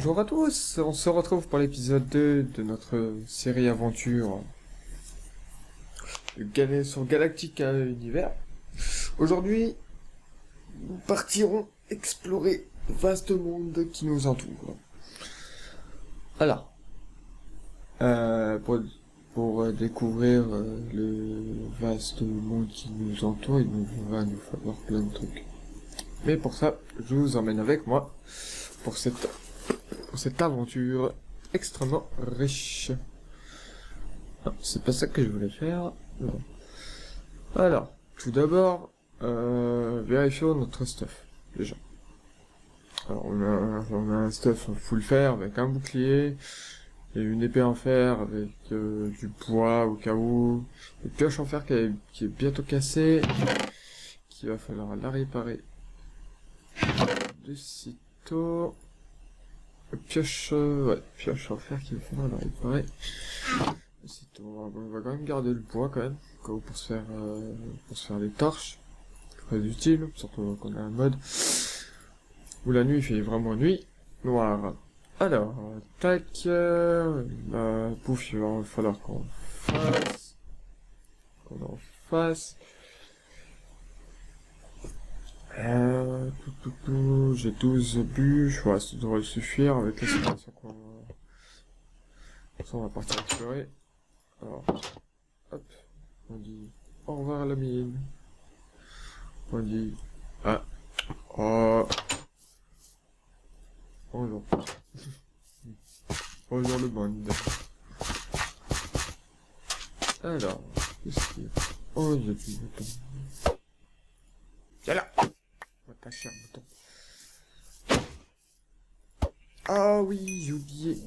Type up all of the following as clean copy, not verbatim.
Bonjour à tous, on se retrouve pour l'épisode 2 de notre série aventure sur Galactica Univers. Aujourd'hui, nous partirons explorer le vaste monde qui nous entoure. Alors, pour découvrir le vaste monde qui nous entoure, va nous falloir plein de trucs. Mais pour ça, je vous emmène avec moi pour cette aventure extrêmement riche. Non, c'est pas ça que je voulais faire. Non. Alors, tout d'abord, vérifions notre stuff, déjà. Alors, on a un stuff full fer avec un bouclier, et une épée en fer avec du bois au cas où, une pioche en fer qui est bientôt cassée, qu'il va falloir la réparer de sitôt. Pioche en fer qu'il va falloir la réparer. On va quand même garder le bois quand même, pour se faire des torches. Très utile, surtout qu'on a un mode où la nuit il fait vraiment nuit noire. Alors, tac, la bouffe il va falloir qu'on en fasse. J'ai 12 bûches, ouais, ça devrait suffire avec la situation qu'on va... Ça, on va partir explorer. Alors, hop, on dit au revoir à la mine. On dit bonjour. Bonjour le monde. Alors, qu'est-ce qu'il y a? Oh, il y a du bouton. Viens là! On va tâcher un bouton. Ah oui, j'ai oublié.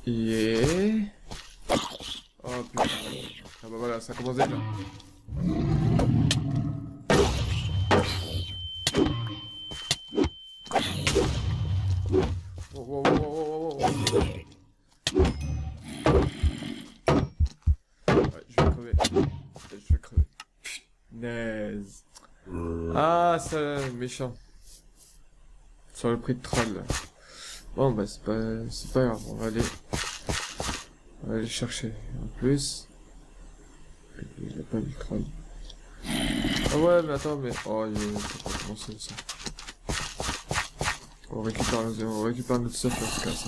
Et... oh putain. Ah bah voilà, ça commence déjà. Wow. Ouais, je vais crever. Punaise. Ah, ça, méchant. Sur le prix de troll. Bon, bah, c'est pas grave, on va aller chercher en plus. Il a pas eu le troll. Ah ouais, mais attends, mais... oh, c'est pas commencé ça. On récupère notre stuff, on se casse.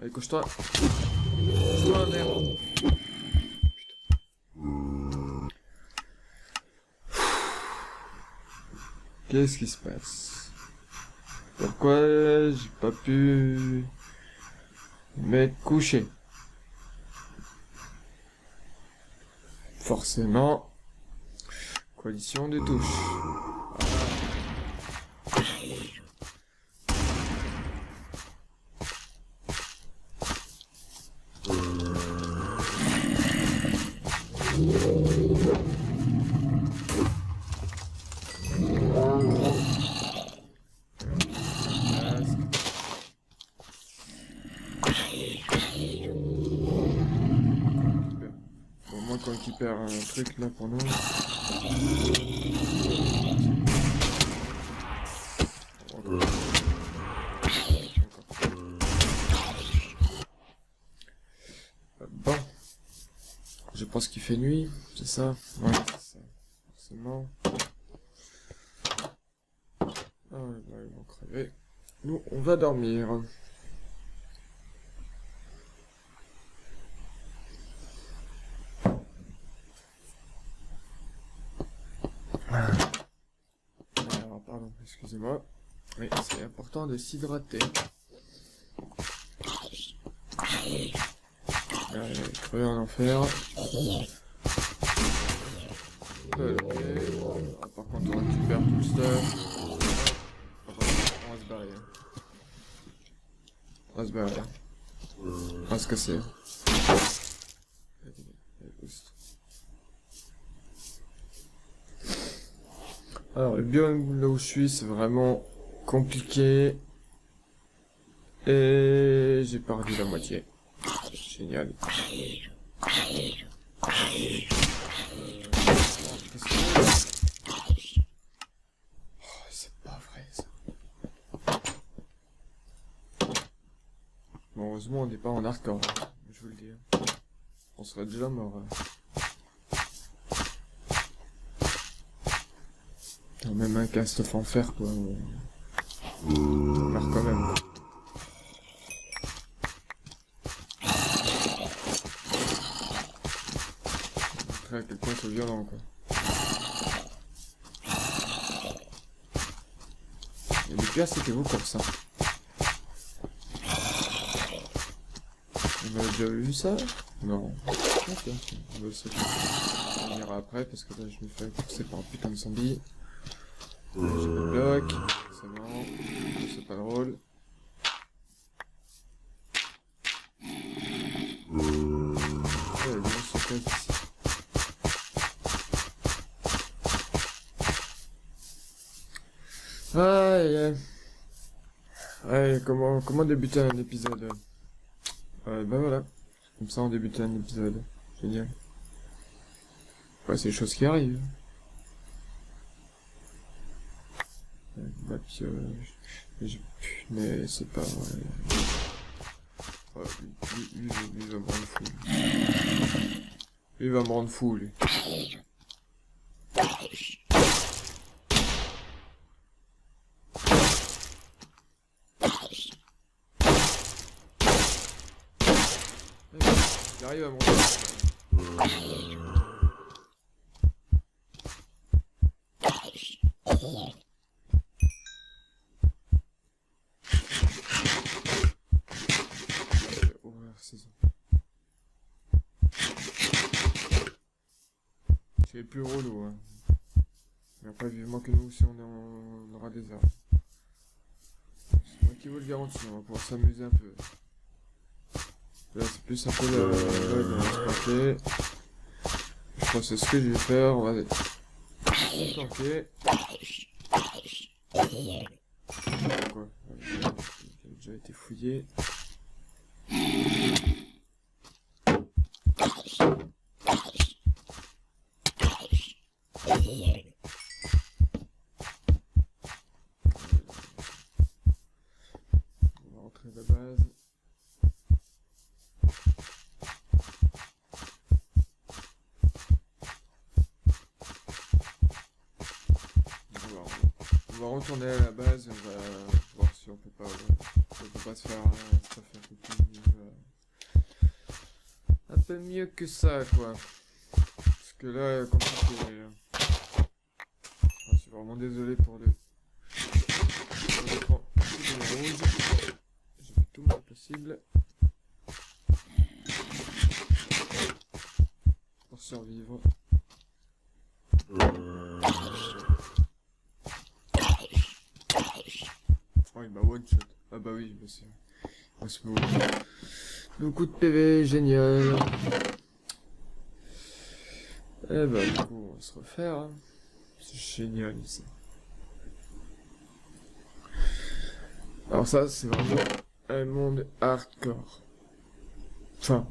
Allez, couche-toi. Couche-toi, merde. Qu'est-ce qui se passe? Pourquoi j'ai pas pu m'être couché? Forcément, coalition de touches. Qu'on récupère un truc là pour nous. Bon. Je pense qu'il fait nuit, c'est ça? Ouais, c'est ça. Forcément. Ah ouais, là, ils vont crever. Nous, on va dormir. Alors, pardon, excusez-moi. Oui, c'est important de s'hydrater. Allez, crever en enfer. Ok. Par contre, on récupère tout le stuff. On va se barrer. On va se casser. Alors, le biome là où je suis, c'est vraiment compliqué. Et j'ai perdu la moitié. Génial. C'est pas vrai ça. Heureusement, on n'est pas en hardcore, hein, je vous le dis. On serait déjà mort. Même un cast en fer, quoi. On meurt quand même. Montrer à quel point c'est violent, quoi. Et le pire, c'est que vous pour ça. On a déjà vu ça? Non. Ok. On ira après parce que là je me fais courser par un putain de zombie. Là, j'ai le bloc. C'est marrant. C'est pas drôle. Ouais, les gens se cassent ici. Aïe. Ouais, comment débuter un épisode? Bah voilà. Comme ça on débute un épisode. Génial. Ouais, c'est des choses qui arrivent. Ma pioche. Mais c'est pas vrai. Ouais, lui va me rendre fou. Lui va me rendre fou, lui. Il arrive à me rendre fou. C'est le plus relou, hein. Mais après, vivement que nous, si on aura des armes. C'est moi qui vous le garantis, on va pouvoir s'amuser un peu. Là, c'est plus un peu le mode planquer. Je pense que c'est ce que je vais faire, on va planquer. Quoi? Il a déjà été fouillé. On va rentrer à la base. On va retourner à la base et on va voir si on peut pas se faire un peu mieux que ça, quoi. Parce que là, compliqué. Je suis vraiment désolé pour l'écran rouge. J'ai fait tout mon possible pour survivre. Oh, il m'a one shot. Ah bah oui, bah c'est... Beaucoup de PV, génial. Eh bah du coup, on va se refaire. Hein. C'est génial ici. Alors ça, c'est vraiment un monde hardcore. Enfin,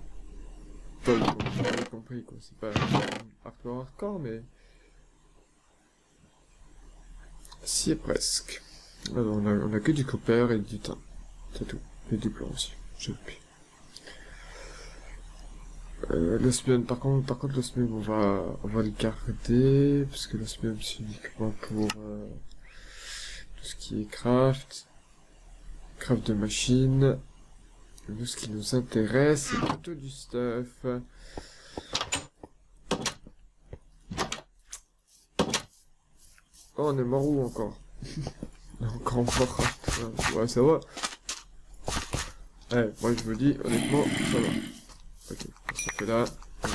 vous avez compris quoi. C'est pas hardcore, mais... Si, presque. Alors, on a que du copper et du tin. C'est tout. Et du blanc aussi. J'ai oublié. L'osmium, par contre, l'osmium, on va le garder, parce que l'osmium, c'est uniquement pour, tout ce qui est craft de machines. Nous, ce qui nous intéresse, c'est plutôt du stuff. Oh, on est mort où encore? On est encore mort. Ouais, ça va. Ouais, moi je me dis, honnêtement, ça va. Ok, on se fait là. Je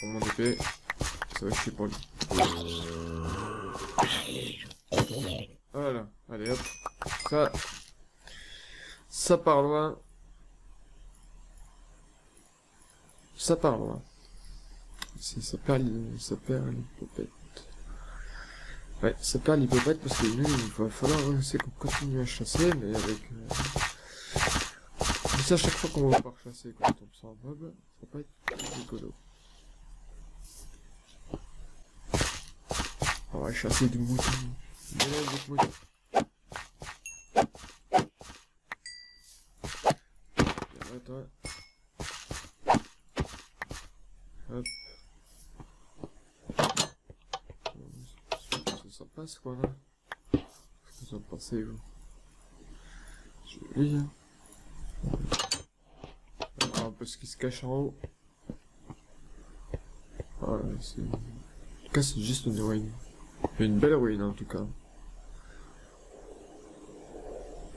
prends mon épée. Ça va chier pour lui. Voilà, allez hop. Ça part loin. Ça part loin. Ça perd l'hypopète. Ouais, ça perd l'hypopète parce que lui, il va falloir qu'on continue à chasser, mais avec... C'est à chaque fois qu'on va pouvoir chasser quand on tombe sur un mob, ça va pas être rigolo. On va chasser du mouton. Du mouton. toi. Hop. C'est sympa ce coin là. Qu'est-ce que vous en pensez vous? Joli hein. Un peu ce qui se cache en haut. Voilà, c'est... En tout cas c'est juste une ruine. Une belle ruine en tout cas.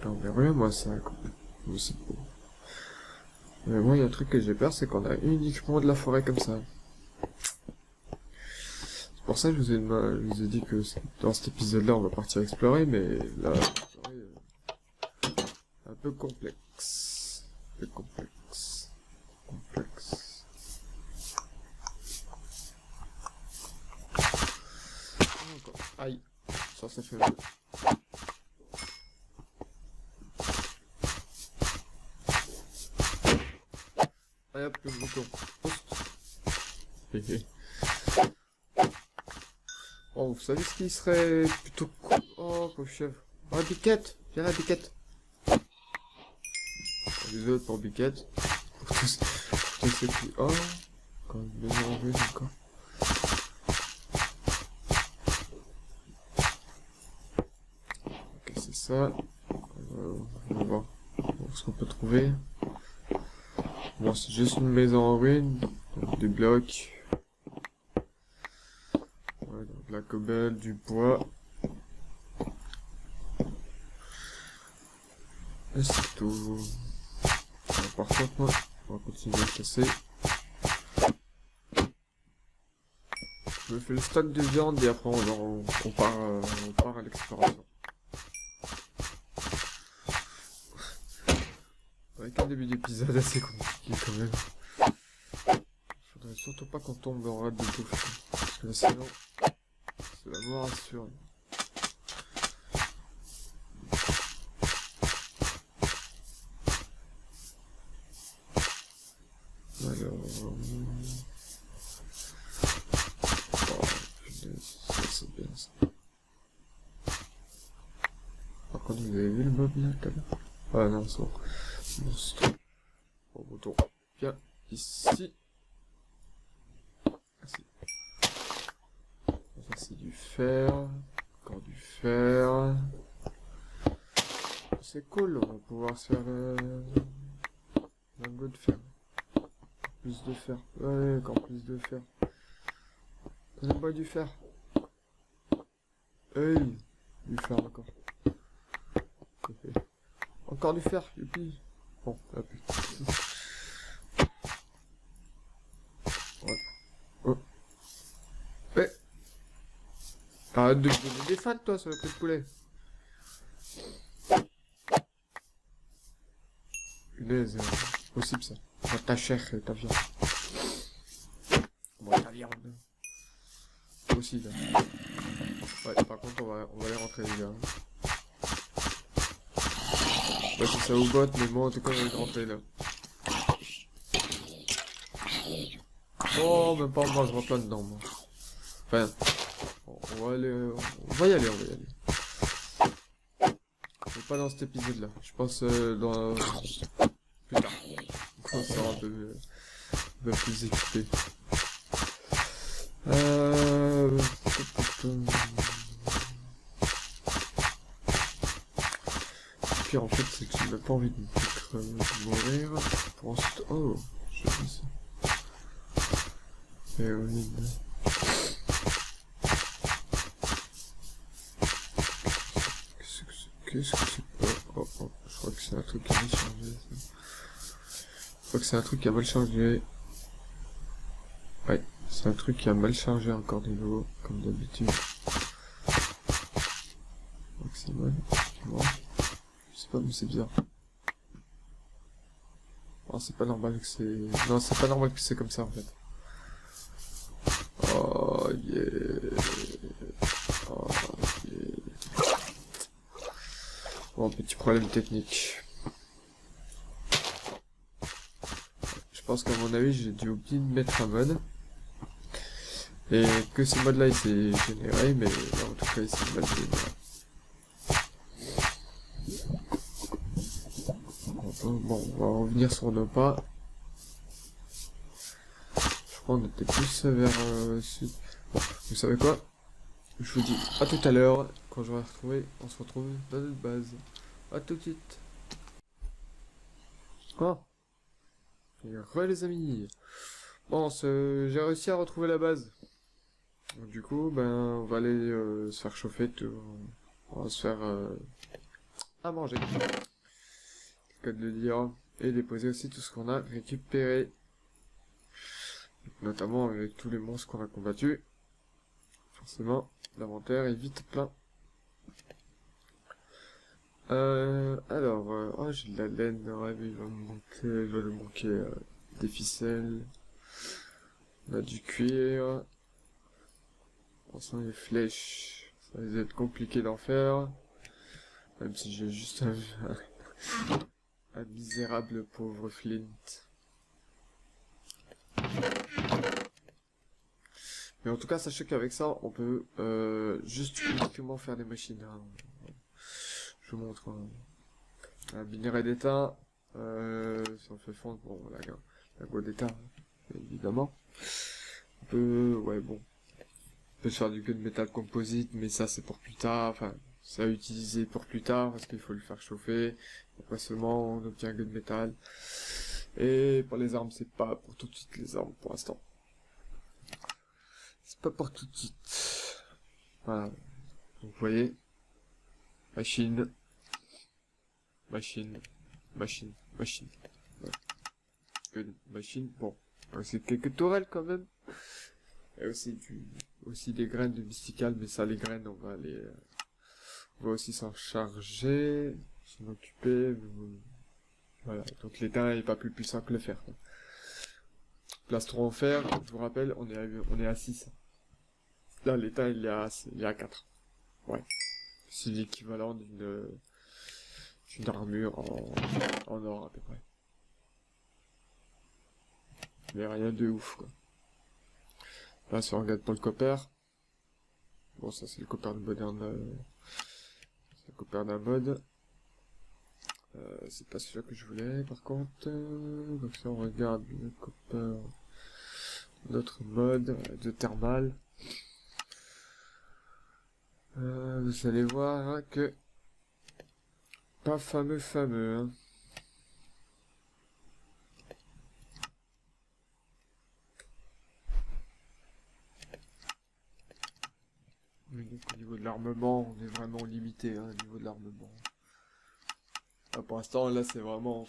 Non mais rien moi ça quoi. C'est beau. Mais moi il y a un truc que j'ai peur, c'est qu'on a uniquement de la forêt comme ça. C'est pour ça que je vous ai dit que dans cet épisode là on va partir explorer, mais là un peu complexe. Un peu complexe. Complexe. Aïe, ça fait mal. Allez hop, le bouton. Oh, vous savez ce qui serait plutôt cool? Oh, pauvre chèvre. Oh, la biquette. Viens la biquette. Désolé pour biquette. Pour tous ceux qui... Oh, quand même bien en vue encore. Ok, c'est ça. On va voir ce qu'on peut trouver. Bon, c'est juste une maison en ruine, donc des blocs, ouais, donc de la cobble, du bois, et c'est tout. Alors, par contre, moi, on va continuer à casser. Je me fais le stock de viande et après on part à l'exploration. Avec un début d'épisode assez compliqué quand même. Faudrait surtout pas qu'on tombe en rade de bouffe. Parce que là, sinon, c'est la mort assurée. Alors... Oh, punaise, ça c'est bien ça. Par contre, vous avez vu le mob là tout à l'heure? Ah non, c'est bon. Monstre. Bon, bouton. Viens ici. Merci. Ça c'est du fer. Encore du fer. C'est cool, on va pouvoir se faire lingot de fer. Plus de fer. Ouais, encore plus de fer. Donnez-moi du fer. Hey, du fer encore. Encore du fer, youpi. Bon, hop. Ouais. Oh. Ouais. Arrête de me donner des fans, toi, sur le prix de poulet. Punaise, possible ça. Moi, ta chair et ta viande. Moi, ta viande. Toi aussi, là. Ouais, par contre, on va aller rentrer, les gars. Ouais, si ça vous botte, mais moi, en tout cas, on va aller rentrer, là. Oh, même pas, moi, je rentre là-dedans, moi. Enfin, on va aller, on va y aller. Mais pas dans cet épisode-là. Je pense, dans, plus tard. Quand on sera un peu plus équipé. Le pire, en fait, c'est que j'ai même pas envie de mourir. Pour ensuite... Oh, je sais ça. Et oui. Qu'est-ce que c'est? Oh, je crois que c'est un truc qui a mal chargé. Je crois que c'est un truc qui a mal chargé. Ouais, c'est un truc qui a mal chargé encore de nouveau, comme d'habitude. Maximum. Bon. Je sais pas, mais c'est bizarre. Oh, c'est pas normal que c'est... Non, c'est pas normal que c'est comme ça, en fait. Oh, yeah. Oh, yeah. Bon, petit problème technique. Je pense qu'à mon avis, j'ai dû oublier de mettre un mode. Et que ce mode-là, il s'est généré, mais là, en tout cas, il s'est mal généré. On va Bon, on va revenir sur nos pas. Je crois qu'on était plus vers sud. Bon, vous savez quoi? Je vous dis à tout à l'heure, quand j'aurai retrouvé, on se retrouve dans notre base. À tout de suite. Oh, et re les amis. Bon, j'ai réussi à retrouver la base. Donc, du coup, ben, on va aller se faire chauffer, tout. On va se faire à manger. C'est le cas de le dire. Et déposer aussi tout ce qu'on a récupéré. Notamment avec tous les monstres qu'on a combattus. Forcément, l'inventaire est vite plein. Oh, j'ai de la laine, ouais, mais il va me manquer des ficelles. On a du cuir. Attention, les flèches, ça va être compliqué d'en faire. Même si j'ai juste un misérable pauvre flint. Mais en tout cas, sachez qu'avec ça, on peut juste uniquement faire des machines. Hein. Je vous montre un minerai d'étain. Si on fait fondre, bon, la go d'étain, évidemment. On peut, ouais, bon. On peut faire du gunmetal composite, mais ça, c'est pour plus tard. Enfin, c'est à utiliser pour plus tard, parce qu'il faut le faire chauffer. Après seulement, on obtient un gunmetal. Et pour les armes, c'est pas pour tout de suite les armes, pour l'instant. C'est pas pour tout de suite. Voilà. Donc, vous voyez. Machine. Machine. Machine. Machine. Ouais. Machine. Bon. C'est quelques tourelles quand même. Et aussi des graines de mystical, mais ça, les graines, on va aussi s'en charger, s'en occuper. Voilà. Donc l'étain est pas plus puissant que le fer. Quoi. Plastron en fer, je vous rappelle, on est à 6. Là, l'étain, il est à 4. Ouais. C'est l'équivalent d'une armure en or, à peu près. Mais rien de ouf, quoi. Là, si on regarde pour le copper, bon, ça, c'est le copper de moderne, c'est le copper d'un mode. C'est pas celui-là que je voulais, par contre. Donc, si on regarde le copper d'autres modes, de thermal, vous allez voir hein, que pas fameux, hein. Mais donc, au niveau de l'armement, on est vraiment limité hein, au niveau de l'armement. Pour l'instant, là, c'est vraiment,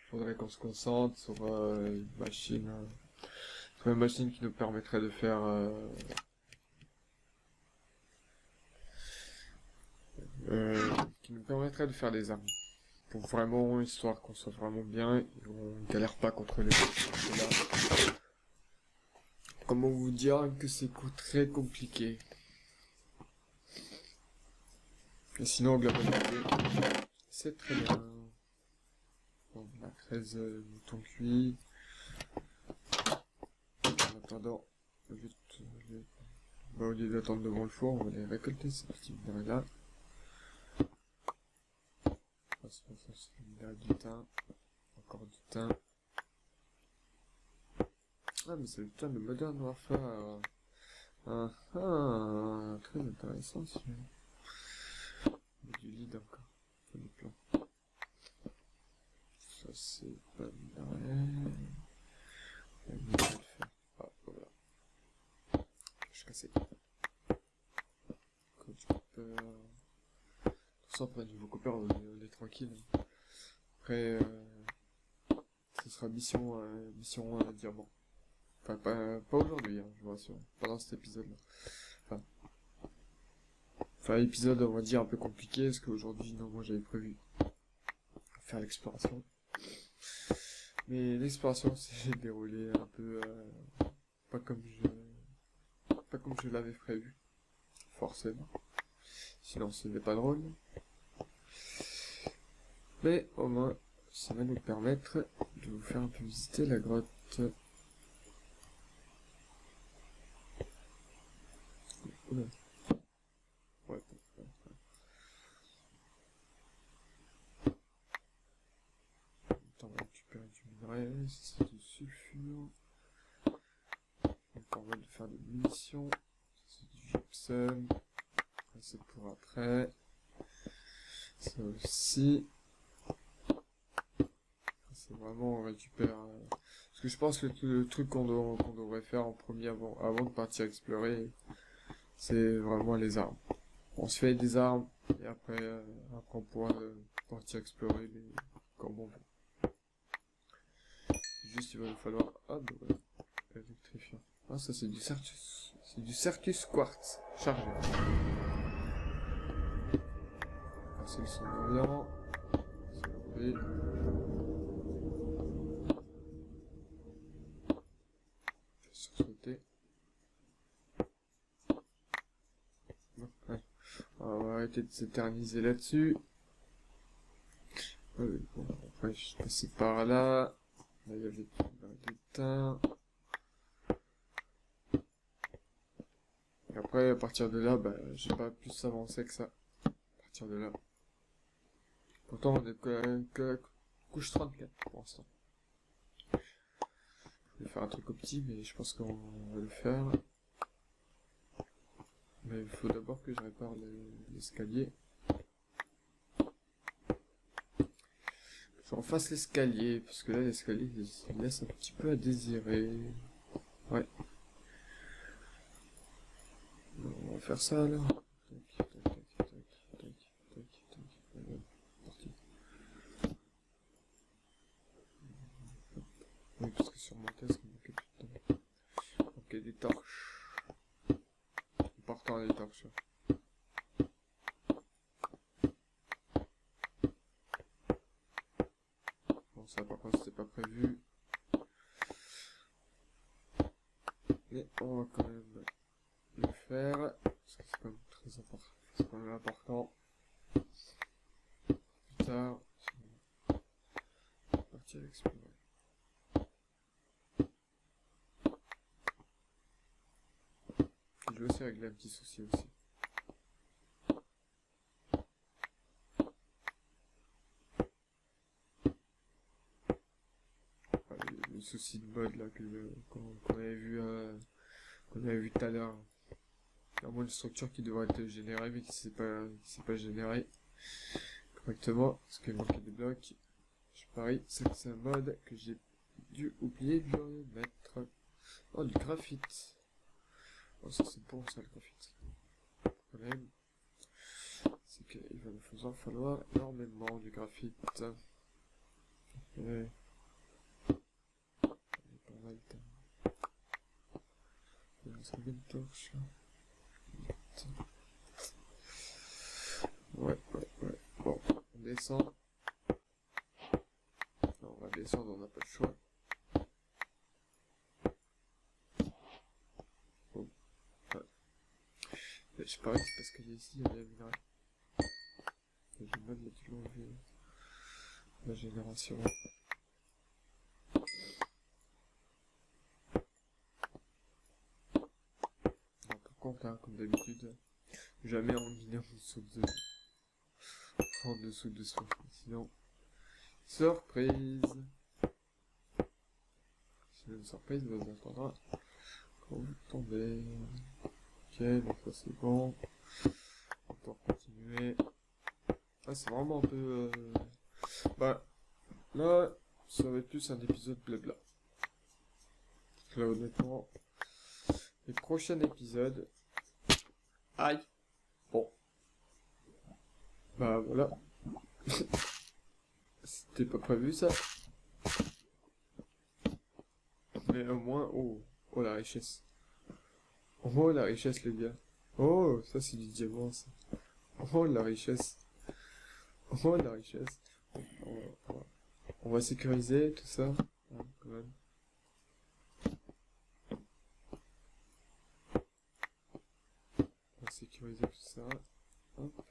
faudrait qu'on se concentre sur une machine, qui nous permettrait de faire, des armes. Pour vraiment, histoire qu'on soit vraiment bien, et on galère pas contre les boss. Comment vous dire que c'est très compliqué. Et sinon, globalement, c'est très bien. Bon, on a 13 moutons cuits. En attendant, au lieu d'attendre devant le four, on va les récolter ces petits minerais là. C'est le minerai du thym. Encore du thym. Ah, mais c'est le thym de Modern Warfare. Très intéressant celui-là. Du lead encore. Du plan. Ça c'est pas minerai. Ah, voilà. Je suis cassé. Code copper. Tout ça, après, niveau copper, on est tranquille. Après, ce sera mission diamant. Enfin, pas aujourd'hui, hein, je vous rassure. Pas dans cet épisode-là. Enfin, épisode, on va dire, un peu compliqué, parce qu'aujourd'hui, non, moi, j'avais prévu faire l'exploration. Mais l'exploration s'est déroulée un peu, pas comme je l'avais prévu. Forcément. Sinon, ce n'est pas drôle. Mais, au moins, ça va nous permettre de vous faire un peu visiter la grotte. Oula. Ouais. c'est du sulfure. On va faire des munitions. C'est du gypsum. Ça, c'est pour après. Ça aussi. C'est vraiment, on récupère... Parce que je pense que le truc qu'on devrait faire en premier avant de partir explorer, c'est vraiment les armes. On se fait des armes, et après on pourra partir explorer comme on veut. Juste, il va nous falloir... Ah, bah voilà. Électrifiant. Ah, ça c'est du Certus. C'est du Certus Quartz. Chargé. Ah, c'est le son d'ambiance. C'est le bruit. Je vais sursauter. Ouais. On va arrêter de s'éterniser là-dessus. Bon, après je suis passé par là. Là il y avait du thym. Et après à partir de là, j'ai pas plus avancé que ça. À partir de là. Pourtant on est que couche 34 pour l'instant. Je vais faire un truc opti, mais je pense qu'on va le faire. Mais il faut d'abord que je répare l'escalier. J'en fasse l'escalier, parce que là l'escalier il laisse un petit peu à désirer. Ouais. On va faire ça là. Tac, tac, tac, tac, tac, tac, tac. Voilà, parti. Oui, parce que sur mon casque, il manquait plus de temps. Ok, des torches. Important les torches. Bon, ça par contre c'était pas prévu. Mais on va quand même le faire. Parce que c'est quand même très important. C'est quand même important. Plus tard, on va partir explorer. Je vais aussi régler un petit souci aussi. Le souci de mode là qu'on avait vu tout à l'heure. Il y a au moins une structure qui devrait être générée mais qui s'est pas générée correctement parce qu'il manquait des blocs. Je parie, c'est un mode que j'ai dû oublier de le mettre. Oh, du graphite. Oh, ça c'est bon ça le graphite. Le problème, c'est qu'il va nous falloir énormément du graphite. Et... pas mal de... Il reste combien de torches là? Ouais. Bon, on descend. Non, on va descendre, on n'a pas le choix. Bon. Ouais. Je parie que c'est parce qu'il y a ici, il y avait un minerai. J'ai mal dû l'enlever. La génération. Par contre, hein, comme d'habitude, jamais en miner en dessous de soi. Sinon, surprise. Sinon, une surprise, vous attendra quand vous tombez. Ok, donc ça c'est bon. On peut continuer. Ah, c'est vraiment un peu... là, ça va être plus un épisode blabla. Là, honnêtement, les prochains épisodes... Aïe. Bon. Voilà. C'était pas prévu ça. Mais au moins... Oh la richesse. Oh la richesse les gars. Oh, ça c'est du diamant ça. Oh la richesse. Oh la richesse. On va sécuriser tout ça. Hein, quand même. On va sécuriser tout ça. Hop.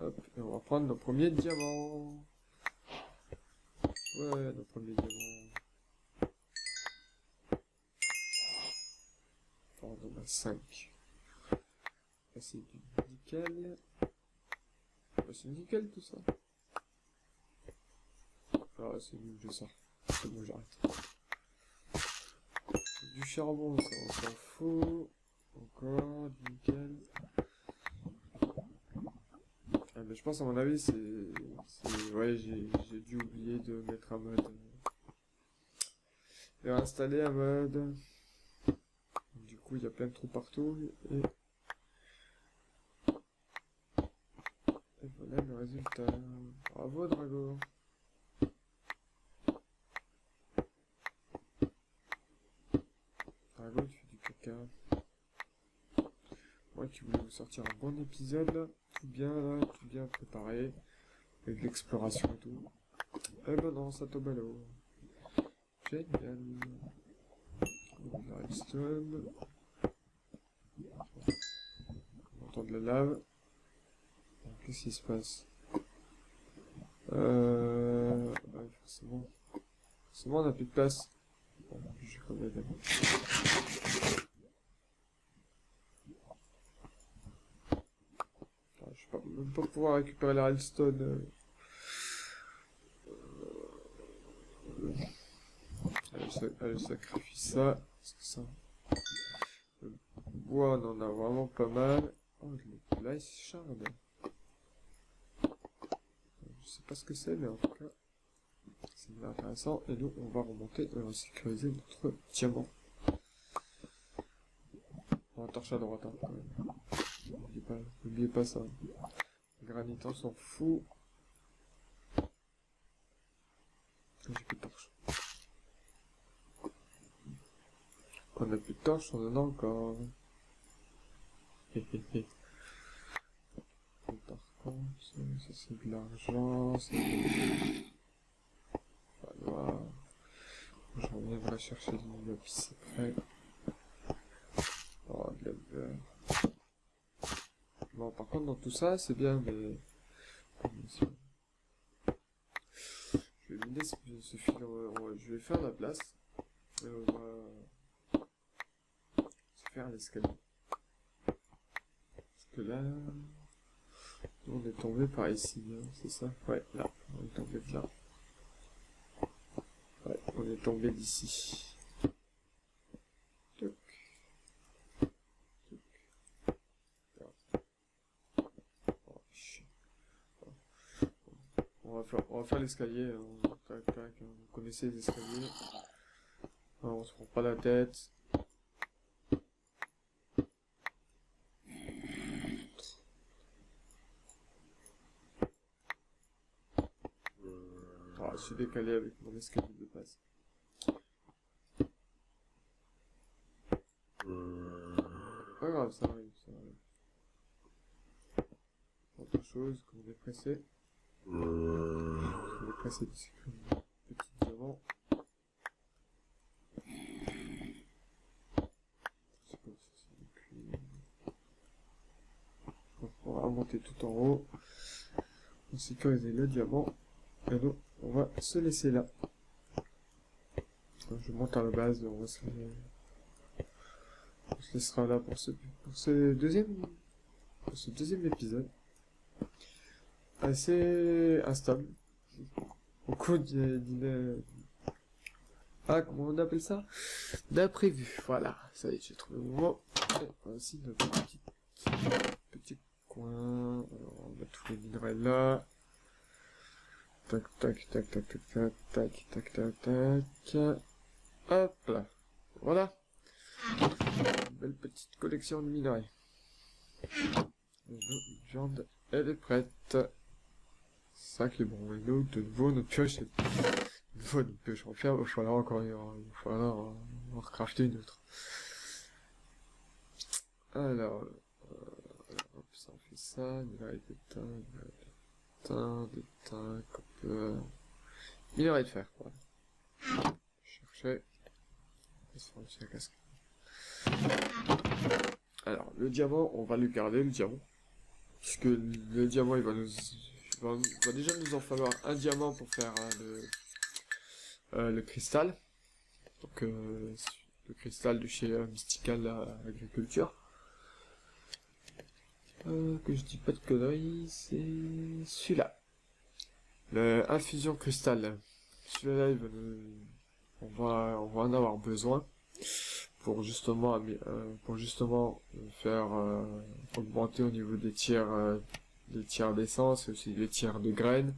Hop. Et on va prendre nos premiers diamants. Ouais, nos premiers diamants. Enfin, on en a 5. Là c'est du nickel. C'est nickel tout ça. Ah c'est nul, je sors. C'est bon, j'arrête. du charbon, ça on s'en fout. Encore, nickel. Ah, mais je pense à mon avis ouais, j'ai dû oublier de mettre un mode. Et installer un mode. Du coup il y a plein de trous partout et voilà le résultat. Bravo Drago. Drago, tu fais du caca. Moi qui voulais vous sortir un bon épisode là, tout bien là, tout bien préparé, avec l'exploration et tout. Eh ben non, ça tombe à l'eau. Génial. La redstone. On entend de la lave. Qu'est-ce qui se passe? Ouais, forcément. Forcément, on n'a plus de place. Bon, j'ai quand même. Je vais même pas pouvoir récupérer la redstone. Elle sacrifie ça. C'est ça. Le bois, on en a vraiment pas mal. Oh, le Ice Shard. Je sais pas ce que c'est, mais en tout cas, c'est intéressant. Et nous, on va remonter et on va sécuriser notre diamant. On va torche à droite, hein, quand même. N'oubliez pas ça. Le granit, on s'en fout. J'ai plus de torche. On a plus de torche, on en a encore. Héhéhé. Par contre, ça c'est de l'argent, voilà. Je reviendrai chercher le lapis après. Oh, de la beurre. Bon, par contre, dans tout ça, c'est bien, mais... Je vais vider ce fil, je vais faire la place. Et on va... se faire l'escalier. Parce que là... on est tombé par ici, hein, c'est ça? Ouais, là. On est tombé de là. Ouais, on est tombé d'ici. Toc. Toc. Oh, chier. On va faire l'escalier. Hein. Tac, tac. Vous connaissez les escaliers. On se prend pas la tête. Ah, je suis décalé avec mon escalier de base. Pas grave, ça arrive, ça arrive. Autre chose, quand on est pressé. Quand on est pressé, c'est comme un petit diamant. C'est comme ça, c'est du cuir. On va remonter tout en haut. On sécurise le diamant. Et nous, on va se laisser là. Je monte à la base, on se laissera là pour ce deuxième épisode. Assez instable. Beaucoup comment on appelle ça? D'imprévu. Voilà, ça y est, j'ai trouvé le mot. Et voici notre petit coin. Alors, on va tous les minerais là. Tac, tac, tac, tac, tac, tac, tac, tac, tac, tac. Hop là. Voilà. Une belle petite collection de minerais. Notre viande, elle est prête. Ça qui est bon. Et nous, de nouveau, notre pioche est... De nouveau, notre pioche en fer, il va falloir encore il va falloir en recrafter une autre. Alors, hop, ça on fait ça. Minerais d'étain, copper... Minerais de fer, voilà. Chercher. La casque. Alors, le diamant, on va le garder, le diamant. Puisque le diamant, il va déjà nous en falloir un diamant pour faire le cristal. Donc, le cristal de chez Mystical Agriculture. Que je dis pas de conneries, c'est celui-là. Le infusion cristal. Celui-là, on va en avoir besoin. pour justement faire augmenter au niveau des tiers d'essence et aussi les tiers de graines.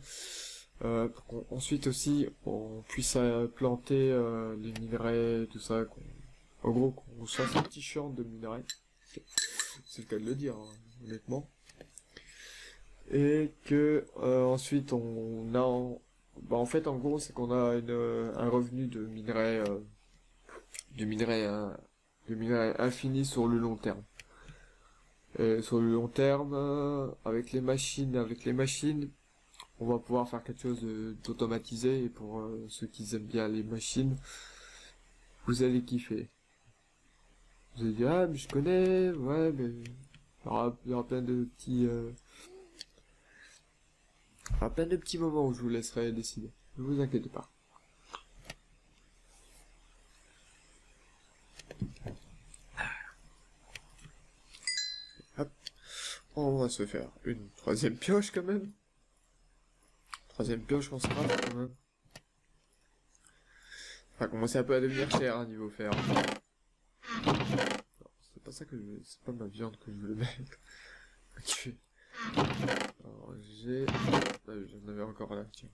Ensuite aussi on puisse planter les minerais, tout ça, en gros qu'on soit un petit champ de minerais, c'est le cas de le dire, hein, honnêtement, et que ensuite en fait en gros c'est qu'on a un revenu de minerais infini sur le long terme. Et sur le long terme, avec les machines, on va pouvoir faire quelque chose d'automatisé, et pour ceux qui aiment bien les machines, vous allez kiffer. Vous allez dire, ah, mais je connais, ouais, mais il y aura plein de petits moments où je vous laisserai décider. Ne vous inquiétez pas. Hop. On va se faire une troisième pioche quand même. Troisième pioche qu'on se craft quand même. Ça va commencer un peu à devenir cher, hein, niveau fer. Non, c'est pas ça que je veux, c'est pas ma viande que je veux mettre. Ok. Alors j'en avais encore là, tiens.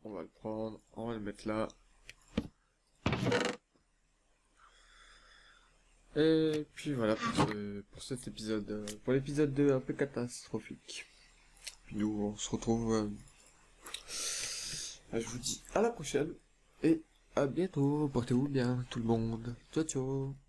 On va le prendre, on va le mettre là. Et puis voilà pour cet épisode, pour l'épisode 2 un peu catastrophique. Puis nous on se retrouve, je vous dis à la prochaine et à bientôt, portez-vous bien tout le monde, ciao ciao.